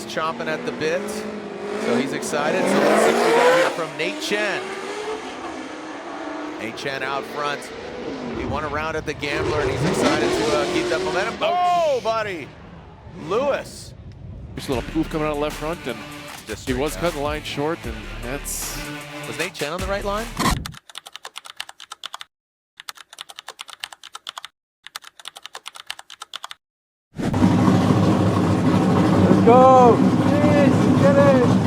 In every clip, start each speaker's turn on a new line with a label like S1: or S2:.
S1: chomping at the bit, so he's excited. So let's see what we got here from Nate Chen. Nate Chen out front. He won a round at the Gambler, and he's excited to keep that momentum. Oh, buddy! Lewis.
S2: Just a little poof coming out of left front, and he was cutting the line short, and that's...
S1: Was Nate Chen on the right line?
S3: Let's go! Yes, get it!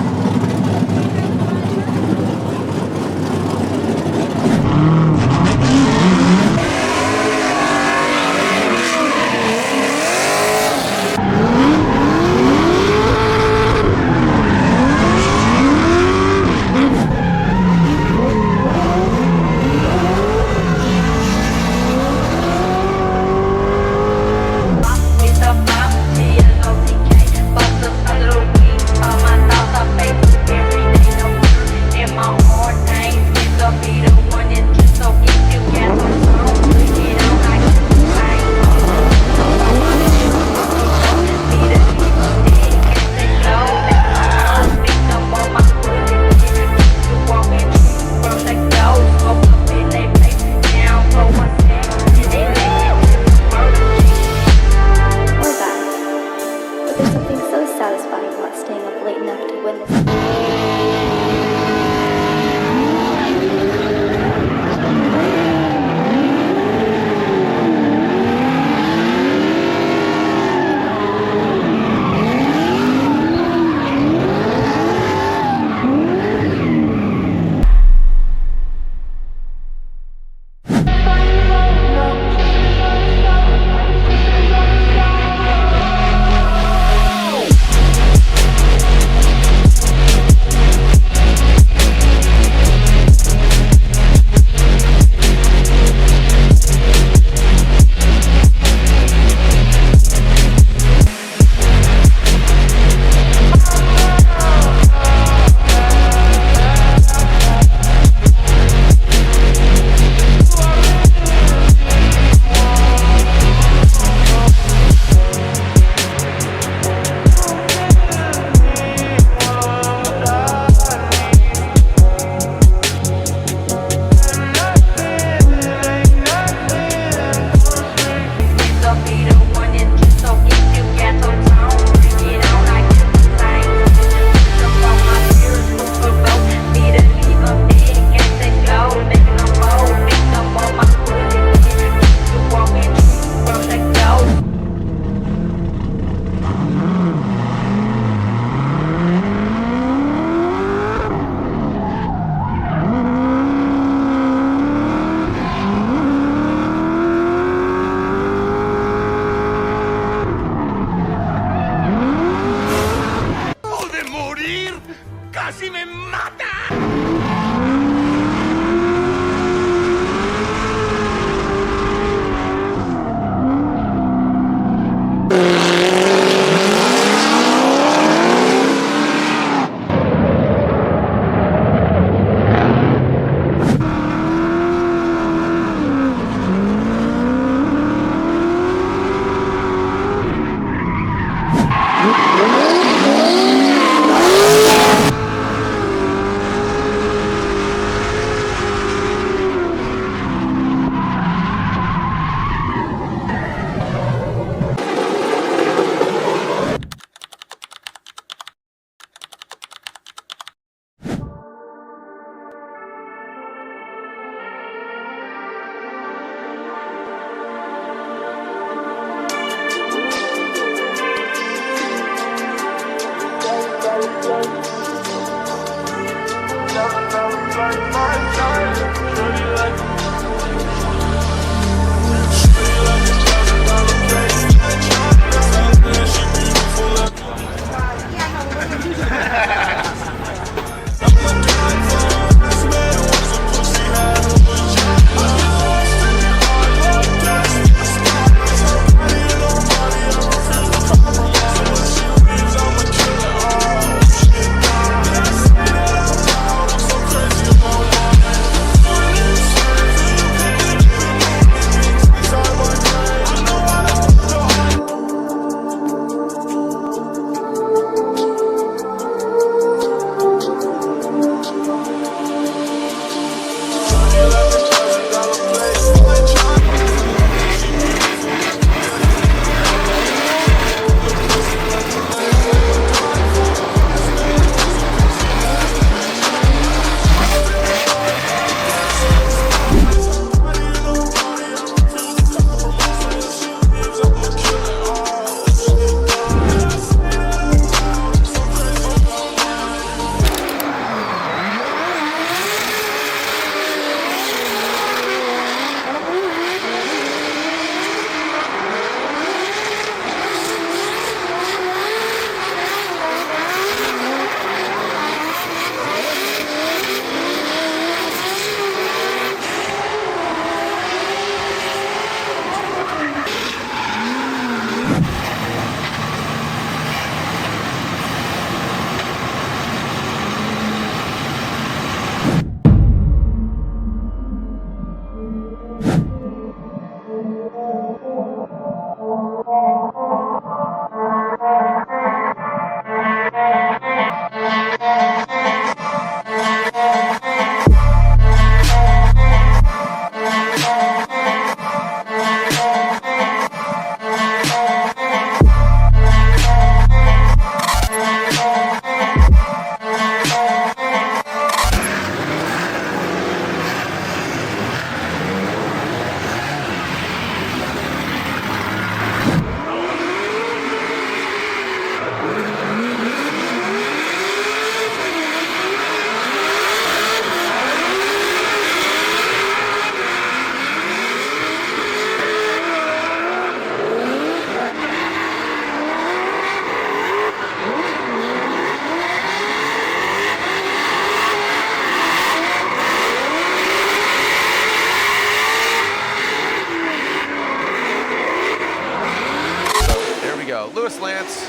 S1: Lance.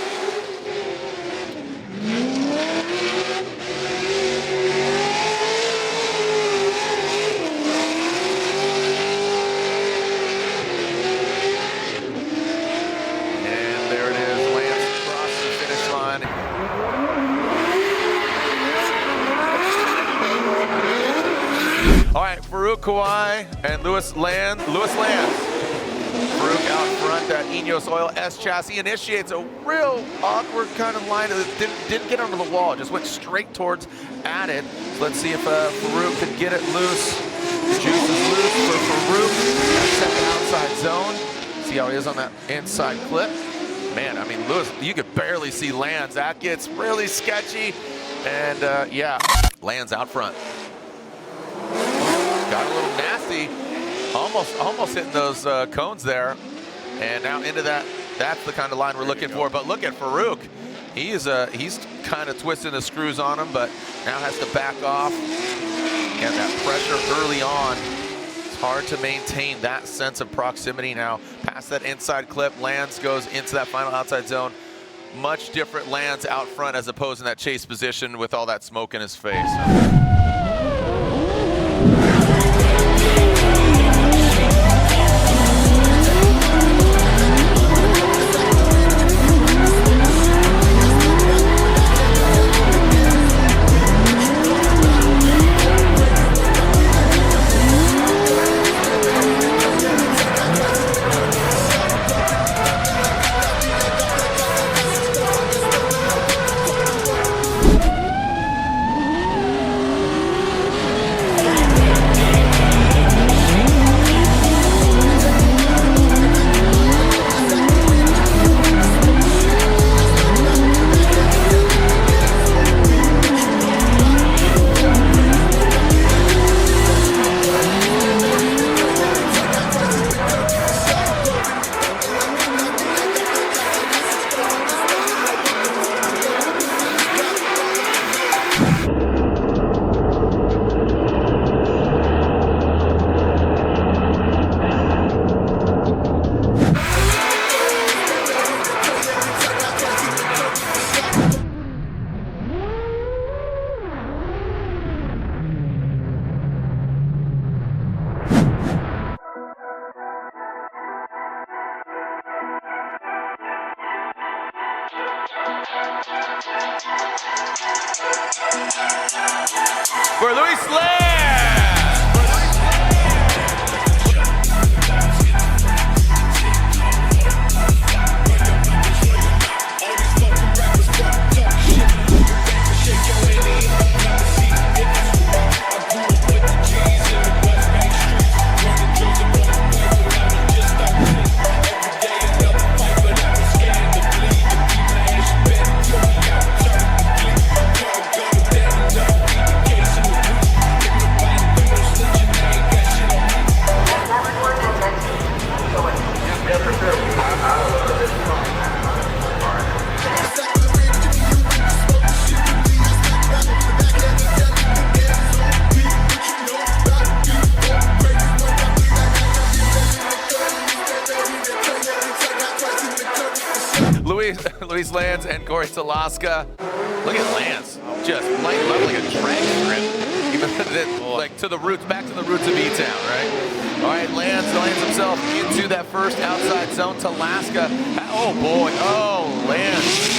S1: And there it is, Lance across the finish line. All right, Farouk Kawhi and Louis Lands. Farouk out front, that Ineos Oil S chassis initiates a real awkward kind of line. Didn't get under the wall, just went straight towards Added. So let's see if Farouk could get it loose. The juice is loose for Farouk. That second outside zone. See how he is on that inside clip. Man, I mean, Lewis, you could barely see Lands. That gets really sketchy. And yeah, Lands out front. Got a little nasty, almost hitting those cones there, and now into that. That's the kind of line we're looking for. But look at Farouk. He's kind of twisting the screws on him, but now has to back off. And that pressure early on, it's hard to maintain that sense of proximity now. Past that inside clip, Lands goes into that final outside zone. Much different Lands out front as opposed to that chase position with all that smoke in his face. For Luis Lands. Luis Lands and Corey Talaska. Look at Lance, just light leveling a drag strip, even like to the roots, back to the roots of E-Town, right? All right, Lance lands himself into that first outside zone. Talaska, oh boy, oh Lance.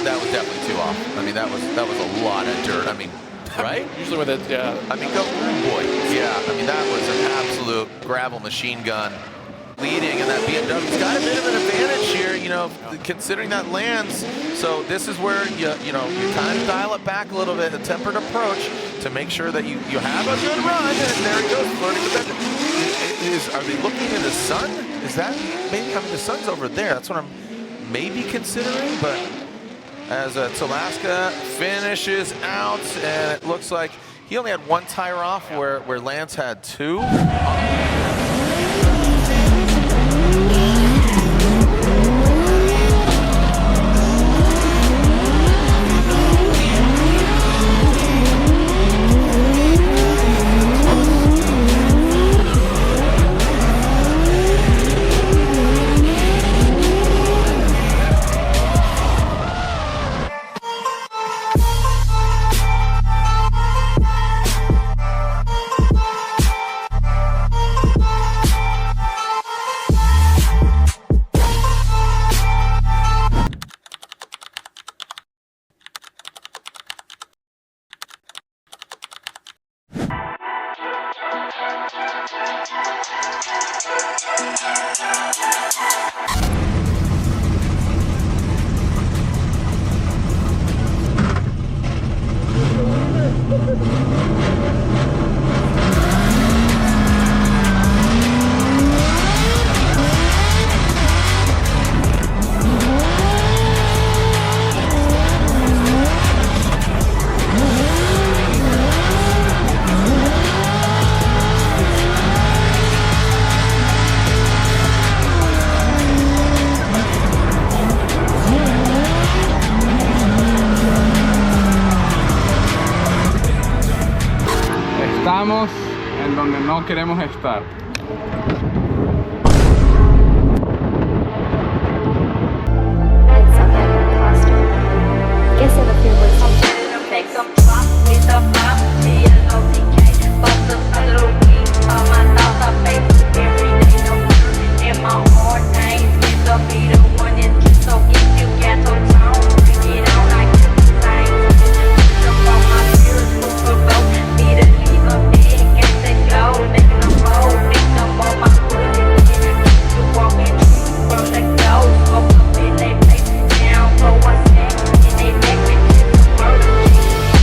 S1: That was definitely too off. I mean, that was a lot of dirt. I mean, right?
S2: Usually with it, yeah.
S1: I mean, go boy, yeah. I mean, that was an absolute gravel machine gun. Leading, and that BMW's got a bit of an advantage here, you know, considering that Lands. So this is where you kind of dial it back a little bit, a tempered approach to make sure that you have a good run. And there he goes, flirting with that. Are they looking in the sun? Is that maybe? I mean, the sun's over there. That's what I'm maybe considering. But as Talaska finishes out, and it looks like he only had one tire off, where Lance had two.
S3: donde no queremos estar.
S4: It's something impossible. Guess I would feel wasted.
S5: Make some pop with the pop, C-L-O-C-K. Bust the other week, all my thoughts are fake. Every day no work, and my heart ain't meant to be the one that's just so if you got no time, bring it on, I get the same. Jump on my fears, move for both. Need to leave a bed, get to go. Making a roll, make them on my foot. Keep you walking, from the go. Smoke up in they face, down for a sec, and they make me kiss the word.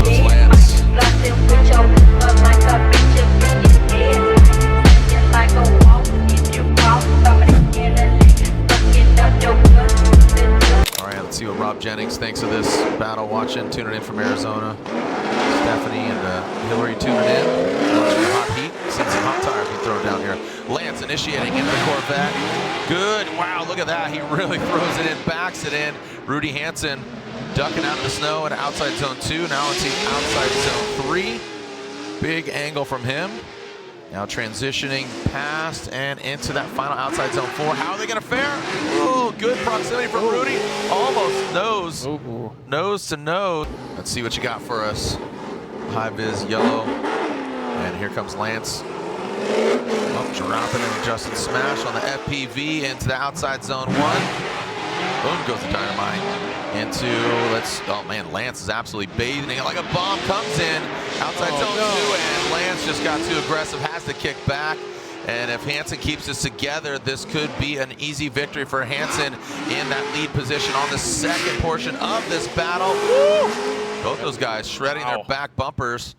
S5: Yeah, I keep blushing with your love like a bitch of being dead. Just like a walk, if you walk, somebody get a lick, fucking up your blood.
S1: All right, let's see what Rob Jennings thinks of this battle. Watching, tuning in from Arizona. Stephanie and Hillary tuning in. Watching the hot heat. Seeing some hot tires be thrown down here. Lance initiating into the Corvette. Good. Wow, look at that. He really throws it in, backs it in. Rudy Hansen ducking out of the snow at outside zone 2. Now it's outside zone 3. Big angle from him. Now transitioning past and into that final outside zone 4. How are they going to fare? Oh, good proximity from Rudy. Almost nose. Nose to nose. Let's see what you got for us. High vis yellow. And here comes Lance. Oh, dropping and Justin smash on the FPV into the outside zone 1. Boom goes the dynamite. Into, oh man, Lance is absolutely bathing it like a bomb. Comes in outside zone 2, and Lance just got too aggressive, has to kick back. And if Hansen keeps this together, this could be an easy victory for Hansen in that lead position on the second portion of this battle. Woo! Both those guys shredding their back bumpers.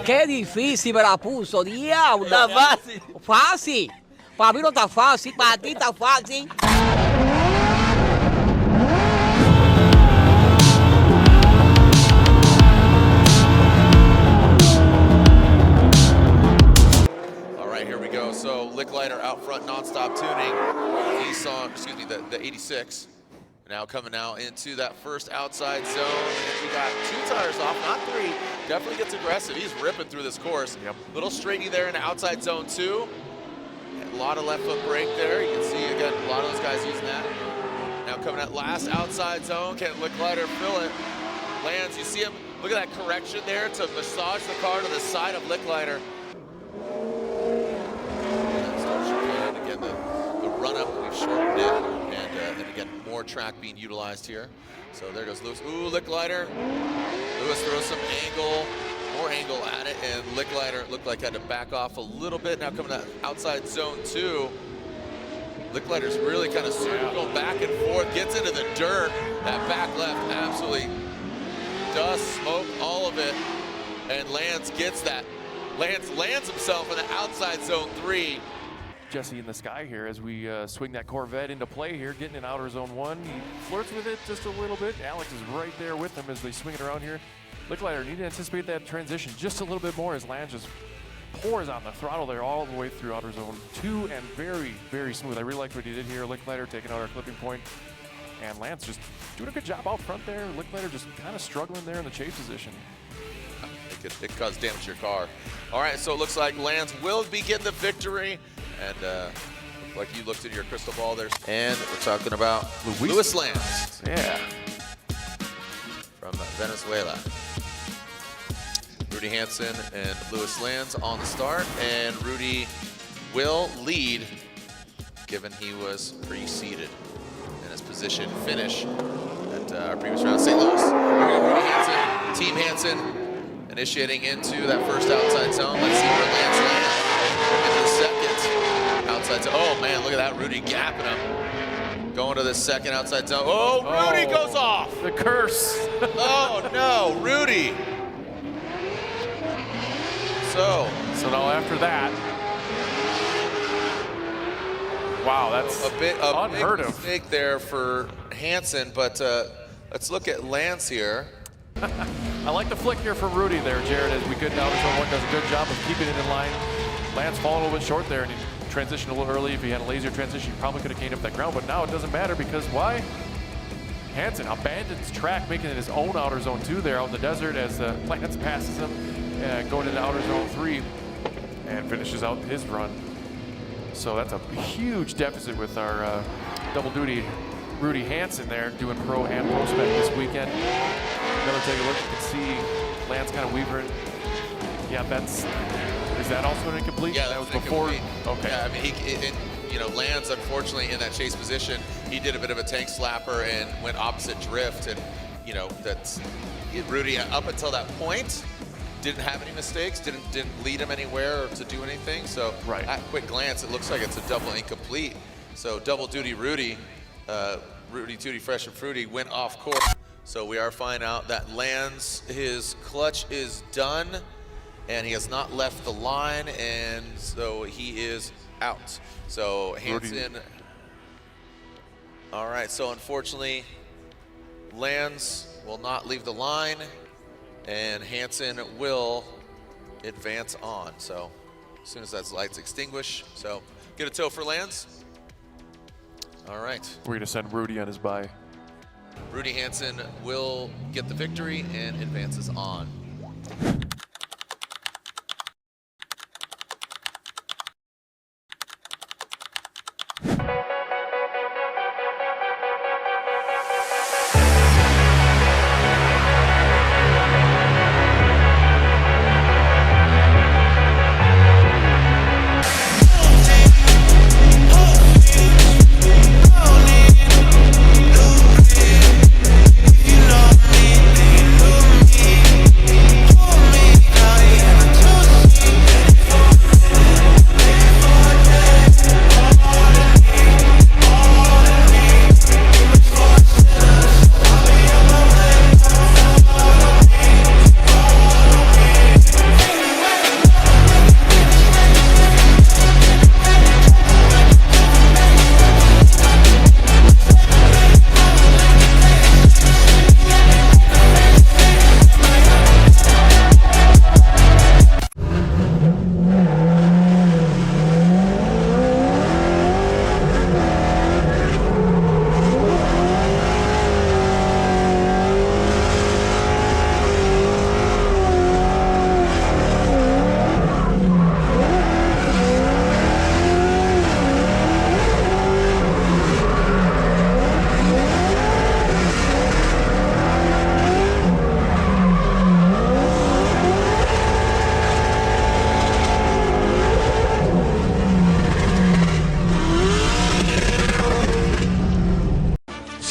S6: Qué difícil me la puso, diablo. Está fácil. Fácil. Para mí no está fácil, para ti está fácil.
S1: All right, here we go. So Licklider out front, nonstop tuning. Nissan, excuse me, the 86. Now coming now into that first outside zone. And we got 2 tires off, not 3. Definitely gets aggressive. He's ripping through this course. Little straighty there in the outside zone 2. A lot of left foot brake there. You can see, again, a lot of those guys using that. Now coming at last outside zone. Can Licklider fill it? Lands, you see him, look at that correction there to massage the car to the side of Licklider. Again, the run-up, we've shortened it. And again, more track being utilized here. So there goes Lewis. Ooh, Licklider. Lewis throws some angle, more angle at it, and Licklider looked like had to back off a little bit. Now coming to outside zone 2. Licklider's really kind of going back and forth, gets into the dirt. That back left absolutely dust, smoke, all of it. And Lance gets that. Lance lands himself in the outside zone 3.
S2: Jesse in the sky here as we swing that Corvette into play here, getting in outer zone 1. He flirts with it just a little bit. Alex is right there with him as they swing it around here. Licklider need to anticipate that transition just a little bit more as Lance just pours on the throttle there all the way through outer zone 2 and very, very smooth. I really liked what he did here. Licklider taking out our clipping point, and Lance just doing a good job out front there. Licklider just kind of struggling there in the chase position.
S1: It could cause damage to your car. All right, so it looks like Lance will be getting the victory And like you looked at your crystal ball there. And we're talking about Luis Lance.
S2: Yeah.
S1: From Venezuela. Rudy Hansen and Luis Lance on the start, and Rudy will lead, given he was preceded in his position finish at our previous round. St. Louis, Rudy Hansen, Team Hansen, initiating into that first outside zone. Let's see where Lance lands into the second outside zone. Oh man, look at that, Rudy gapping him. Going to the second outside zone. Oh, Rudy goes off.
S2: The curse.
S1: Oh no, Rudy. So
S2: now after that, wow, that's
S1: a big
S2: unheard
S1: mistake there for Hansen, but let's look at Lance here.
S2: I like the flick here from Rudy there, Jared, as we get down to one, does a good job of keeping it in line. Lance falling a little bit short there, and he transitioned a little early. If he had a lazier transition, he probably could have gained up that ground, but now it doesn't matter because why? Hansen abandons track, making it his own outer zone 2 there out in the desert as Lance passes him, going into outer zone 3 and finishes out his run. So that's a huge deficit with our double duty Rudy Hansen there doing pro and pro spec this weekend. Another take a look, you can see Lance kind of weaving. Yeah, is that also an incomplete?
S1: Yeah,
S2: that was before. Okay.
S1: Yeah, I mean, Lance, unfortunately, in that chase position, he did a bit of a tank slapper and went opposite drift, and that's Rudy up until that point didn't have any mistakes, didn't lead him anywhere or to do anything. So at quick glance, it looks like it's a double incomplete. So double duty Rudy, Rudy Tooty Fresh and Fruity went off course. So we are finding out that Lance, his clutch is done, and he has not left the line, and so he is out. So Hansen. All right, so unfortunately, Lance will not leave the line, and Hansen will advance on. So as soon as that light's extinguished, so get a tow for Lance. All right.
S2: We're gonna send Rudy on his bye.
S1: Rudy Hansen will get the victory and advances on.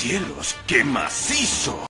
S7: ¡Cielos, qué macizo!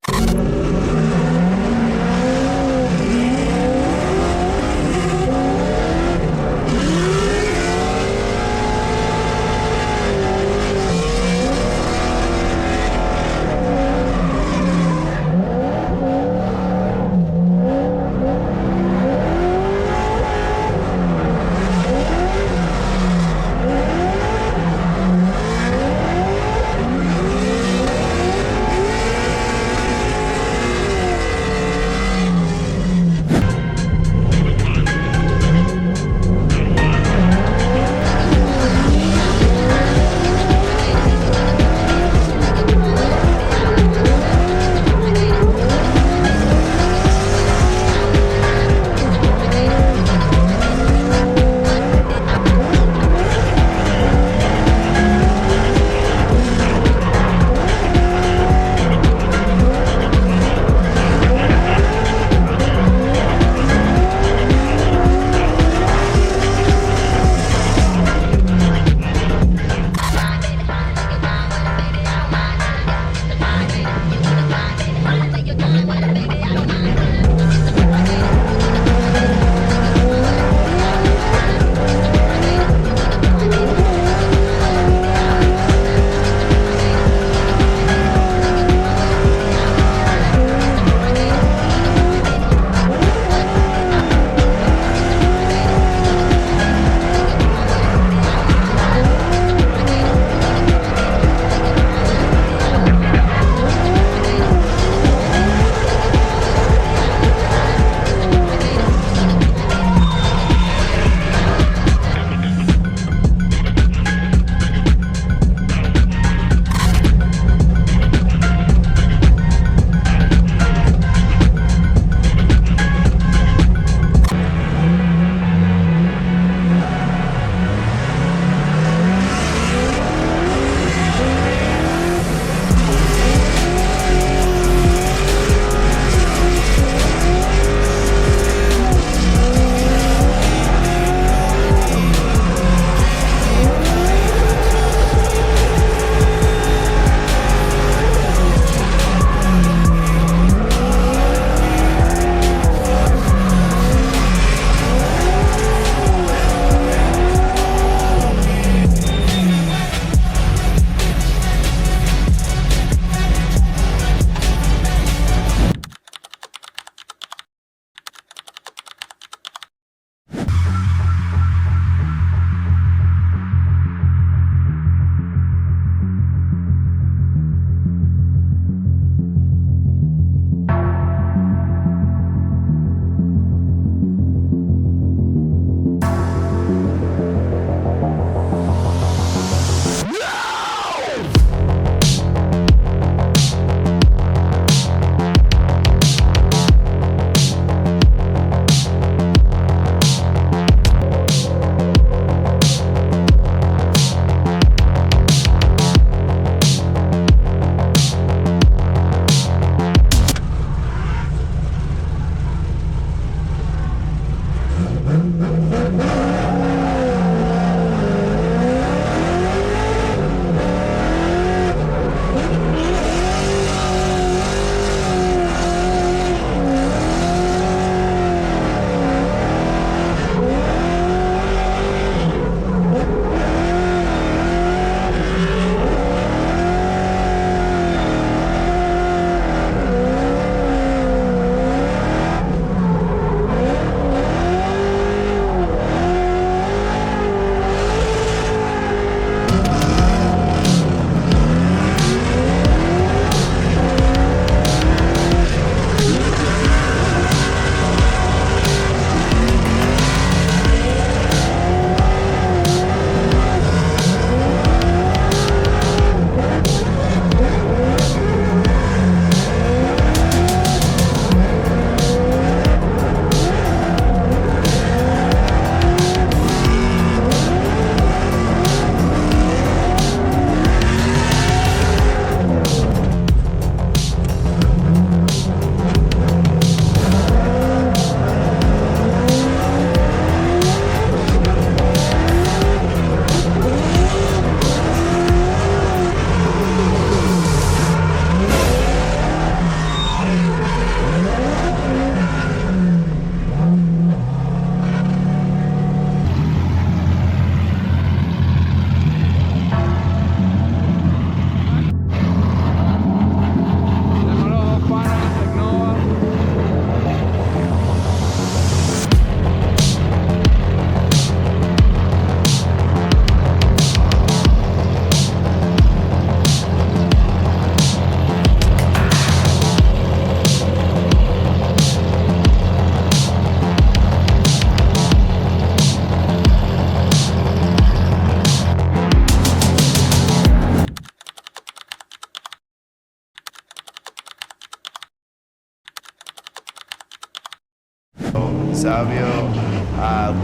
S8: Salvio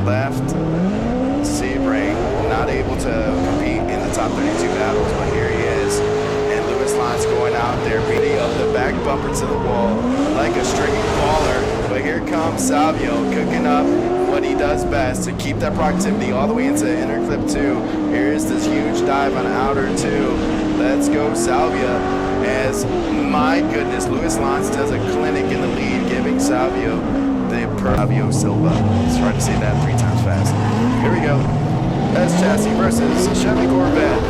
S8: left Sebring, not able to compete in the top 32 battles, but here he is. And Lewis Lance going out there, beating up the back bumper to the wall like a stringy baller. But here comes Salvio cooking up what he does best to keep that proximity all the way into inner clip 2. Here's this huge dive on outer 2. Let's go Salvia. As, my goodness, Lewis Lance does a clinic in the lead, giving Salvio the Salvio Silva. Let's try to say that 3 times fast. Here we go. S chassis versus Chevy Corvette.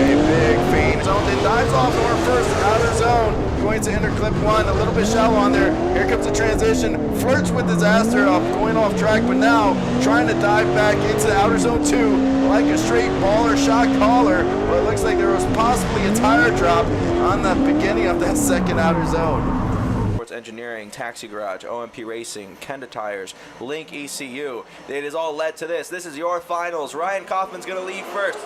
S8: A big feint. Zone, then dives off over first, outer zone. Going to inner clip 1, a little bit shallow on there. Here comes the transition. Flirts with disaster of going off track, but now trying to dive back into outer zone 2 like a straight baller shot caller. But it looks like there was possibly a tire drop on the beginning of that second outer zone.
S9: Engineering, Taxi Garage, OMP Racing, Kenda Tires, Link ECU. It has all led to this. This is your finals. Ryan Kaufman's going to lead first.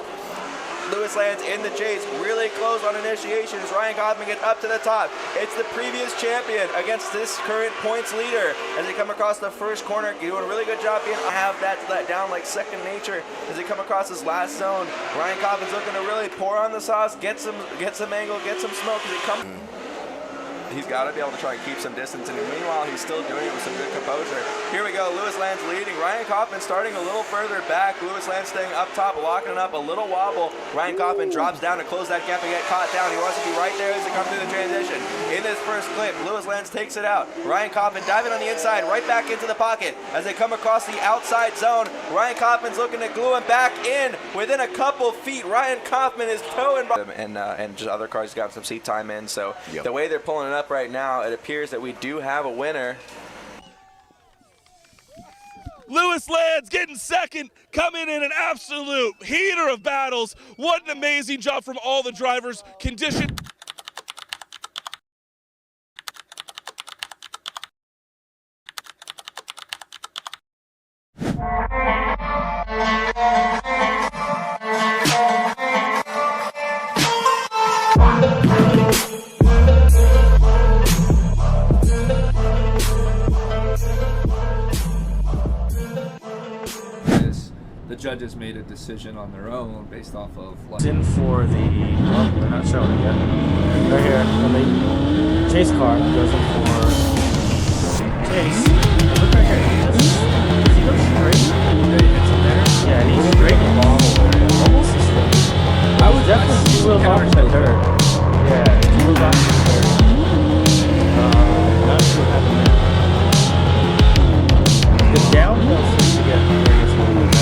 S9: Lewis Lance in the chase, really close on initiation as Ryan Kaufman gets up to the top. It's the previous champion against this current points leader as they come across the first corner. Doing a really good job being have that down like second nature as they come across this last zone. Ryan Kaufman's looking to really pour on the sauce, get some angle, get some smoke as it comes. He's got to be able to try and keep some distance, and meanwhile, he's still doing it with some good composure. Here we go, Lewis Lance leading. Ryan Kaufman starting a little further back. Lewis Lance staying up top, locking it up, a little wobble. Ryan Kaufman drops down to close that gap and get caught down. He wants to be right there as they come through the transition. In this first clip, Lewis Lance takes it out. Ryan Kaufman diving on the inside, right back into the pocket. As they come across the outside zone, Ryan Kaufman's looking to glue him back in within a couple feet. Ryan Kaufman is towing by and just other cars got some seat time in, so the way they're pulling it up right now, it appears that we do have a winner.
S10: Lewis Lance getting second, coming in an absolute heater of battles. What an amazing job from all the drivers. Condition.
S11: The judges made a decision on their own based off of
S3: in for the well, they're not showing it yet. Right here, when the chase car goes in for chase. Look right here. He goes straight. Yeah, and he's straight and long over it. Almost straight. I would definitely see Will off to the third. Yeah, he moved off to the third. Not sure what happened there. The downhill seems to get very smooth.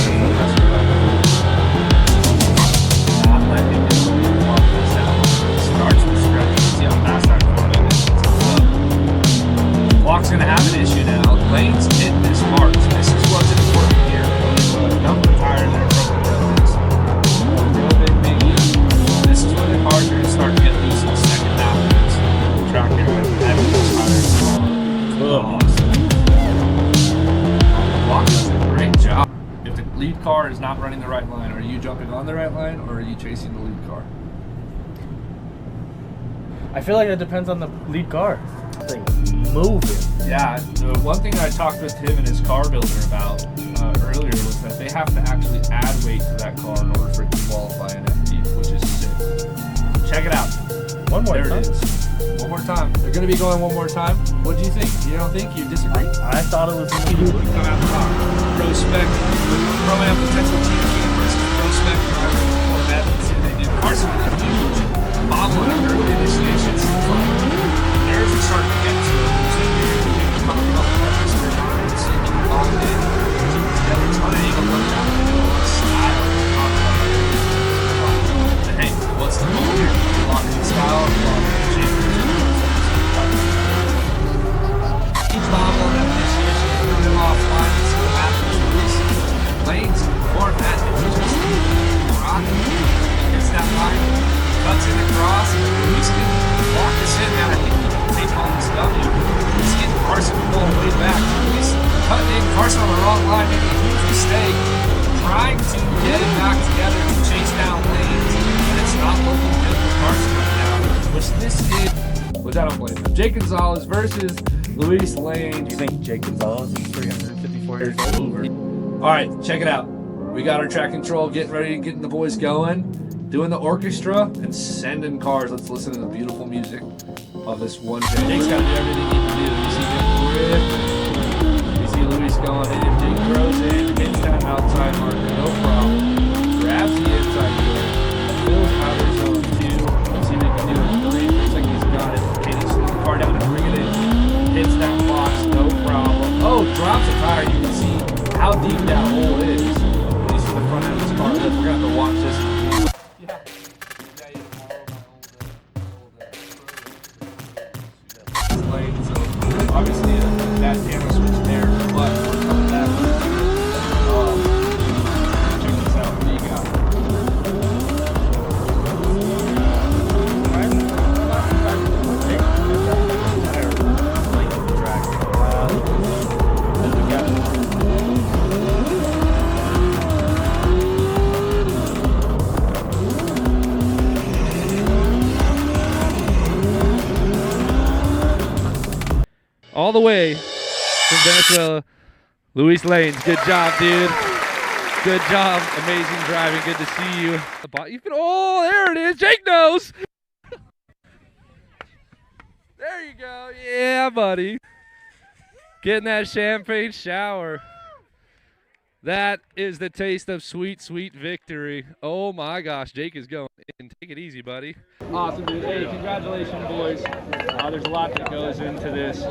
S11: Block's going to have an issue now. Lane's hit this mark. This is what's important here. Dump the tire there. Real big this is when the cars are going to start to get loose in the second half of this track here. Having those tires. Block does a great job. If the lead car is not running the right line, are you jumping on the right line or are you chasing the lead car?
S3: I feel like it depends on the lead car. Moving.
S11: Yeah, the one thing I talked with him and his car builder about earlier was that they have to actually add weight to that car in order for it to qualify an FD, which is sick. Check it out.
S3: One more time.
S11: There it is. One more time. They're going to be going one more time. What do you think? You don't think? You disagree?
S3: I thought it was going to be
S11: come out the top. Pro Spec, Pro-Am potential champion versus Pro Spec driver Corvette. See what they did. Carson with a huge bobble under initiation. There's a start to get to it. Coming up with this performance, and you locked in. Get a ton of angle coming down the middle. Style. And hey, what's the goal here? Lock in style or lock in championship? Each bobble and initiation is coming offline. Let's see what happens with this. Lanes, Corvette, and just rocking. Gets that line, cuts in across. He's going to lock this in now. I think he can take all this W. He's getting Carson pulled way back. He's cutting in Carson on the wrong line, making a huge mistake. Trying to get it back together to chase down lanes. And it's not looking good for Carson right now. Which this is, which I don't blame him. Jake Gonzalez versus Luis Lane. Do you think Jake Gonzalez is 354 years old? All right, check it out. We got our track control, getting ready, getting the boys going, doing the orchestra, and sending cars. Let's listen to the beautiful music of this one day. Jake's got to do everything he can do. You see him grip. You see Luis going in. Jake throws in, hits that outside marker, no problem. Grabs the inside door, fills outer zone 2. Let's see what he can do in 3. Looks like he's got it. Okay, he's slowing the car down and bring it in. Hits that box, no problem. Oh, drops a tire. You can see how deep that hole is. You see the front end of this car. We're going to have to watch this. So obviously that camera switch there, but we're coming back. Check this out. What do you got?
S12: All the way from Venezuela, Luis Lanes. Good job, dude. Good job. Amazing driving. Good to see you. Oh, there it is. Jake knows. There you go. Yeah, buddy. Getting that champagne shower. That is the taste of sweet, sweet victory. Oh my gosh, Jake is going in. Take it easy, buddy.
S3: Awesome, dude. Hey, congratulations, boys. There's a lot that goes into this.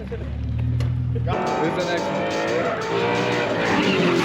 S12: Who's the next one?